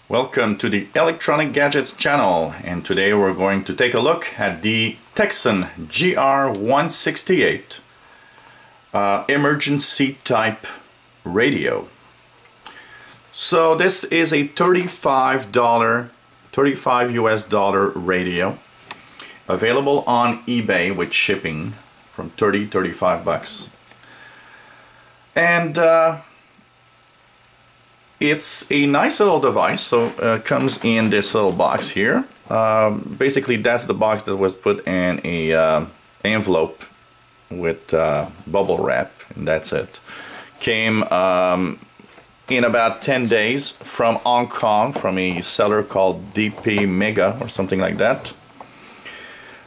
Welcome to the Electronic Gadgets channel, and today we're going to take a look at the Tecsun GR168 emergency type radio. So this is a $35 US radio available on eBay with shipping from 35 bucks. And it's a nice little device, so it comes in this little box here. Basically that's the box that was put in a envelope with bubble wrap, and that's it. Came in about 10 days from Hong Kong from a seller called DP Mega or something like that.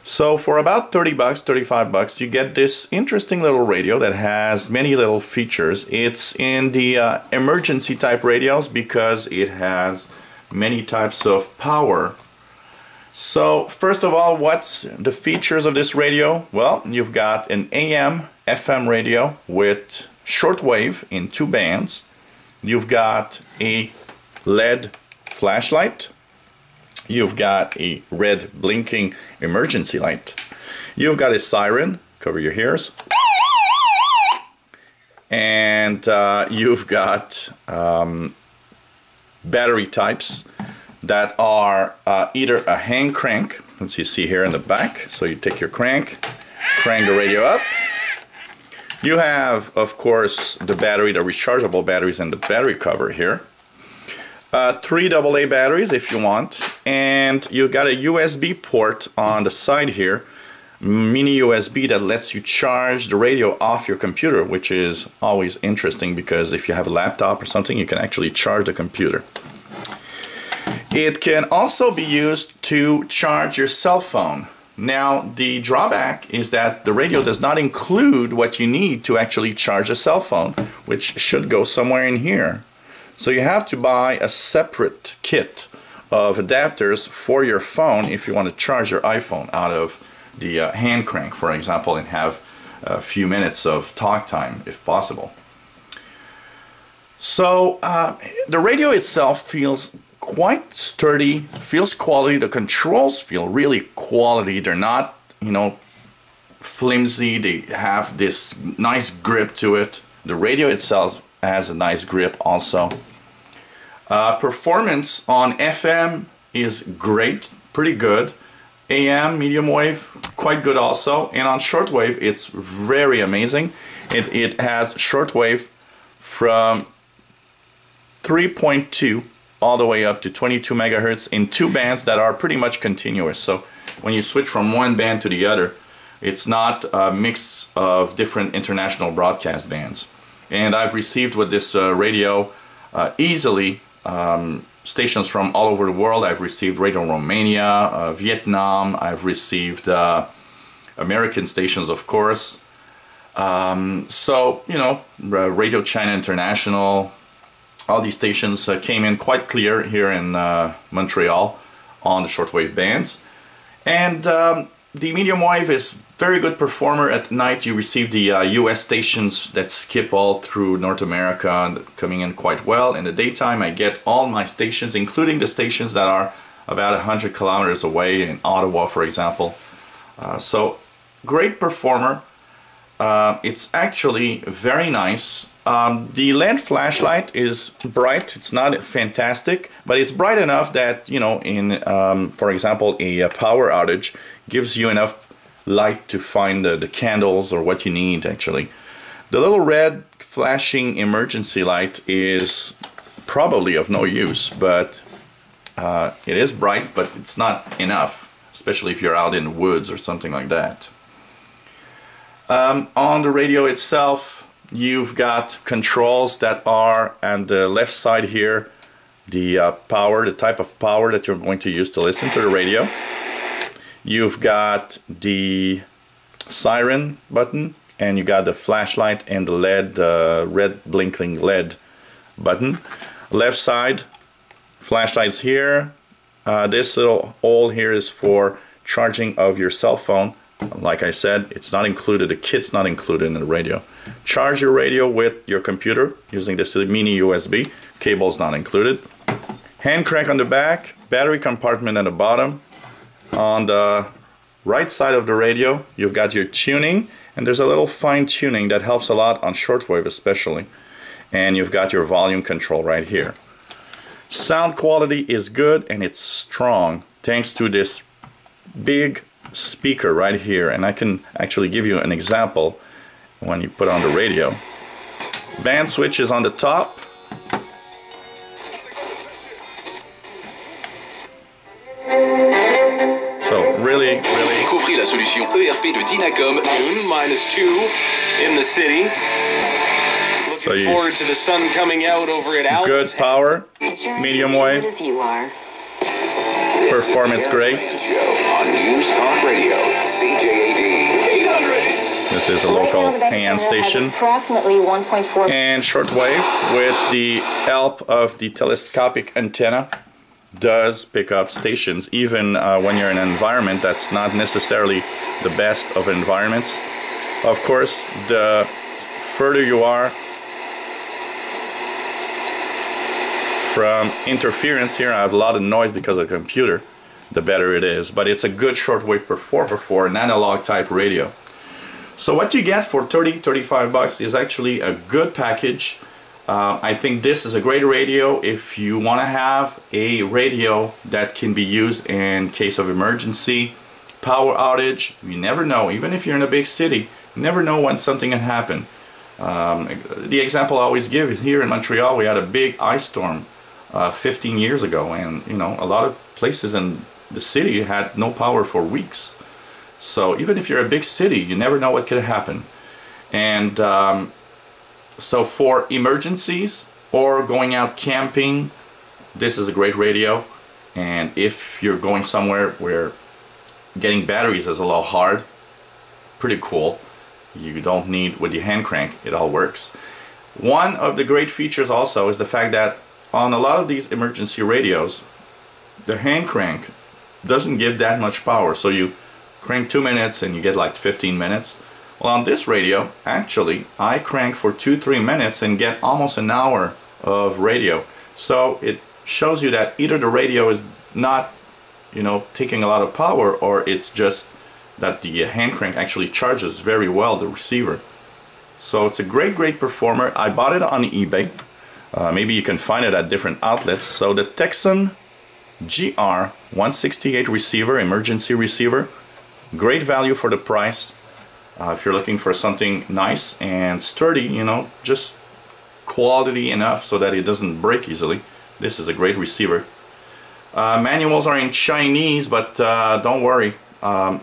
So for about 30 bucks, 35 bucks, you get this interesting little radio that has many little features. It's in the emergency type radios because it has many types of power. So first of all, what's the features of this radio? Well, you've got an AM FM radio with shortwave in 2 bands. You've got a LED flashlight. You've got a red blinking emergency light. You've got a siren, cover your ears. And you've got battery types that are either a hand crank, as you see here in the back. So you take your crank the radio up. You have, of course, the battery, the rechargeable batteries, and the battery cover here. 3 AA batteries if you want, and you got a USB port on the side here, mini USB that lets you charge the radio off your computer, which is always interesting because if you have a laptop or something, you can actually charge the computer. It can also be used to charge your cell phone. Now, the drawback is that the radio does not include what you need to actually charge a cell phone, which should go somewhere in here. So you have to buy a separate kit of adapters for your phone if you want to charge your iPhone out of the hand crank, for example, and have a few minutes of talk time if possible. So the radio itself feels quite sturdy, feels quality. The controls feel really quality. They're not, flimsy. They have this nice grip to it. The radio itself has a nice grip also. Performance on FM is great, pretty good. AM, medium wave, quite good also. And on shortwave, it's very amazing. It has shortwave from 3.2 all the way up to 22 megahertz in 2 bands that are pretty much continuous. So when you switch from one band to the other, it's not a mix of different international broadcast bands. And I've received with this radio easily stations from all over the world. I've received Radio Romania, Vietnam. I've received American stations, of course. Radio China International. All these stations came in quite clear here in Montreal on the shortwave bands. And the medium wave is very good performer. At night you receive the US stations that skip all through North America, coming in quite well. In the daytime I get all my stations, including the stations that are about 100 kilometers away in Ottawa, for example. So great performer. It's actually very nice. The LED flashlight is bright. It's not fantastic, but it's bright enough that, for example, a power outage gives you enough light to find the candles or what you need actually. The little red flashing emergency light is probably of no use, but it is bright, but it's not enough, especially if you're out in the woods or something like that. On the radio itself, you've got controls that are on the left side here, the power, the type of power that you're going to use to listen to the radio. You've got the siren button, and you got the flashlight and the LED, red blinking LED button. Left side, flashlights here. This little hole here is for charging of your cell phone. Like I said, it's not included, the kit's not included in the radio. Charge your radio with your computer using this mini USB. Cable's not included. hand crank on the back, battery compartment at the bottom. On the right side of the radio, you've got your tuning, and there's a little fine tuning that helps a lot on shortwave especially. And you've got your volume control right here. Sound quality is good and it's strong thanks to this big speaker right here, and I can actually give you an example when you put on the radio. Band switch is on the top. So really Découvrez la solution ERP de Dynacom -2 in the city. Looking forward to the sun coming out over at Alps. Good power, medium wave, performance great. This is a local AM station and shortwave with the help of the telescopic antenna does pick up stations even when you're in an environment that's not necessarily the best of environments. Of course, the further you are from interference here, I have a lot of noise because of the computer, the better it is. But it's a good shortwave performer for an analog type radio. So what you get for 30-35 bucks is actually a good package. I think this is a great radio if you want to have a radio that can be used in case of emergency, power outage. You never know, even if you're in a big city, you never know when something can happen. The example I always give is here in Montreal, we had a big ice storm 15 years ago, and you know, a lot of places in the city had no power for weeks. So even if you're a big city, you never know what could happen. And so for emergencies or going out camping, this is a great radio. And if you're going somewhere where getting batteries is a little hard, pretty cool. You don't need, with the hand crank, it all works. One of the great features also is the fact that on a lot of these emergency radios, the hand crank doesn't give that much power. So you crank 2 minutes and you get like 15 minutes. Well, on this radio, actually, I crank for 2-3 minutes and get almost an hour of radio. So it shows you that either the radio is not, you know, taking a lot of power, or it's just that the hand crank actually charges very well the receiver. So it's a great performer. I bought it on eBay. Maybe you can find it at different outlets. So the Tecsun GR168 receiver, emergency receiver, great value for the price. If you're looking for something nice and sturdy, you know, just quality enough so that it doesn't break easily, this is a great receiver. Manuals are in Chinese, but don't worry,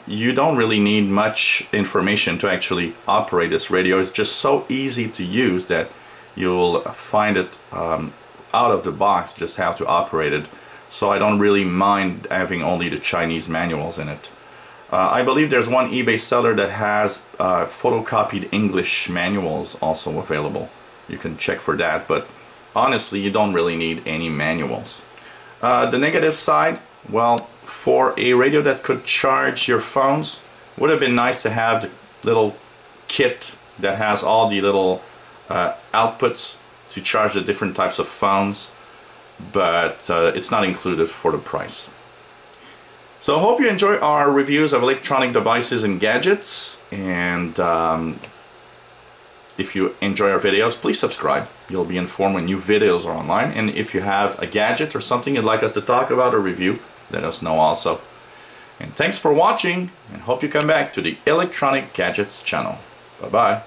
you don't really need much information to actually operate this radio. It's just so easy to use that you'll find it out of the box just how to operate it. So I don't really mind having only the Chinese manuals in it. I believe there's one eBay seller that has photocopied English manuals also available. You can check for that, but honestly, you don't really need any manuals. The negative side, well, for a radio that could charge your phones, would have been nice to have the little kit that has all the little outputs to charge the different types of phones, but it's not included for the price. So I hope you enjoy our reviews of electronic devices and gadgets, and if you enjoy our videos, please subscribe. You'll be informed when new videos are online, and if you have a gadget or something you'd like us to talk about or review, let us know also. And thanks for watching, and hope you come back to the Electronic Gadgets channel. Bye-bye.